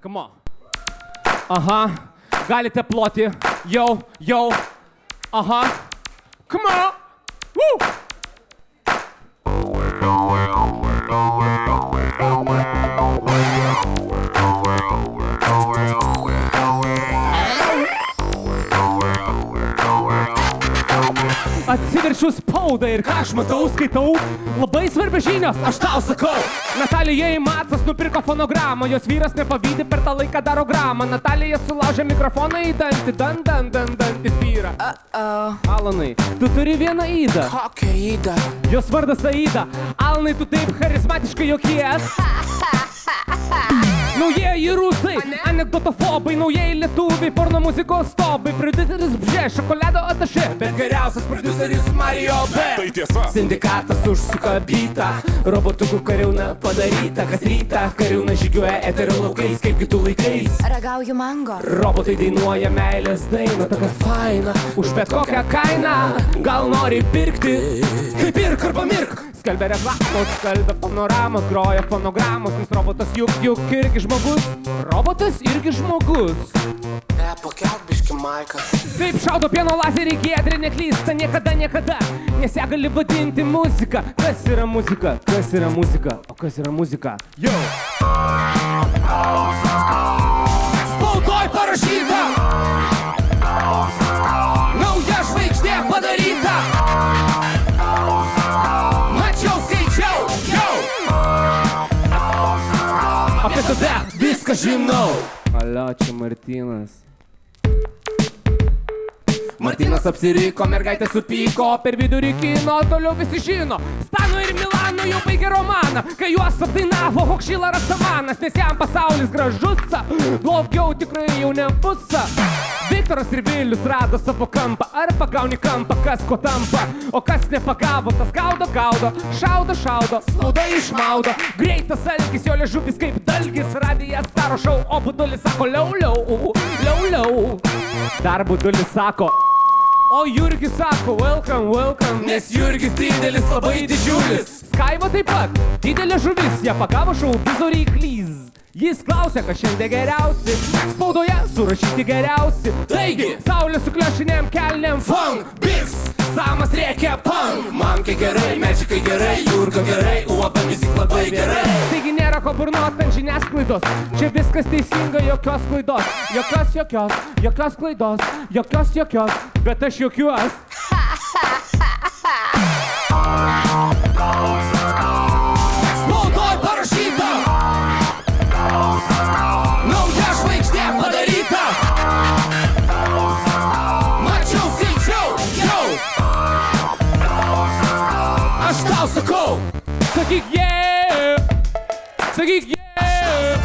Come on. Aha. Galite ploti. Jau, jau. Aha. Come on. Woo. Atsiverčiu spaudą ir ką aš matau, skaitau. Labai svarbios žinios, aš tau sakau. Natalijai Macas nupirko fonogramą, jos vyras nepavydi, per tą laiką daro gramą. Natalija sulaužė mikrofoną į dantį, dantis vyra. Alanai, tu turi vieną Idą. Kokią Idą? Jos vardas Aida. Alanai, tu taip charizmatiškai jokies. Naujieji rusai, anekdotofobai, naujieji lietuviai, porno muzikos stobai, prodiuseris Bžė, šokolado atašė, bet geriausias prodiuseris Mario B. Tai tiesa. Sindikatas užsuka bytą, robotukų kariauna padaryta, kas rytą kariauna žygiuoja eterio laukais, kaip kitų laikais. Ragauju mango. Robotai dainuoja meilės dainą, tokia faina, už bet kokią kainą. Gal nori pirkti, kaip pirk arba mirk. Skelbia reklamos, skelbia panoramos, groja fonogramos, nes robotas juk irgi žmogus. Robotas irgi žmogus. Pakelk biški maiką. Taip šaudo pieno lazeriai, giedrė neklysta niekada, nes ją gali vadinti muzika. Kas yra muzika? Kas yra muzika? O kas yra muzika? Yo! Spaudoj parašyta! Nauja žvaigždė padaryta! Mačiau, skaičiau! Yo! Apie tave viską žinau! Alio, čia Martynas. Martynas apsiriko, mergaitė supyko, per vidurį kino, toliau visi žino. Stano ir Milano jau baigė romaną, kai juos apdainavo Hokšila Rastamanas, nes jam pasaulis gražus, blogiau tikrai jau nebus. Viktoras ir Vilius rado savo kampą, ar pagauni kampą, kas ko tampa, o kas nepagavo, tas gaudo, šaudo, spauda išmaudo. Greitas alkis, jo liežuvis kaip dalgis, radijas daro šau, o budulis sako liau. Dar budulis sako, o Jurgis sako welcome, nes Jurgis didelis, labai didžiulis. Skaiva taip pat, didelė žuvis, ją pagavo šau vizoryklys. Jis klausia, kas šiandien geriausi, spaudoje surašyti geriausi. Taigi, saulė su kliašinėm kelnėm, funk, biks, samas rėkia punk. Mankai gerai, medžikai gerai, Jurga gerai, uoba music labai gerai. Taigi nėra ko burnot ant žiniasklaidos, čia viskas teisinga, jokios klaidos. Jokios klaidos, jokios, bet aš jokiuos. Spaudoj parašyta! Nauja žvaigždė padaryta! Mačiau, skaičiau, jau! Aš tau sakau! Sakyk yeah! Sakyk yeah!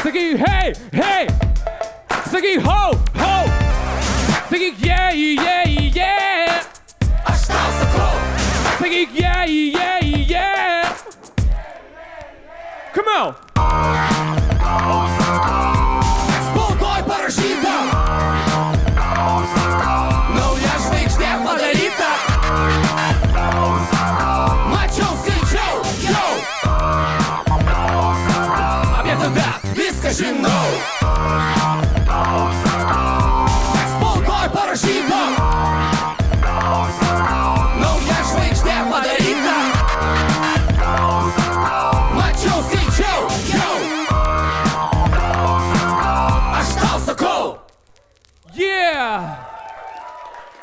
Sakyk hey! Sakyk ho! Sakyk yeah! Aš tau sakau! Sakyk yeah! Come on! Spaudoj parašyta! Nauja žvaigždė padaryta! Mačiau, skaičiau, jau! Apie tave viską žinau! Spaudoj parašyta! Nauja žvaigždė padaryta! Mačiau, skaičiau, jau! Aš tau sakau! Yeah!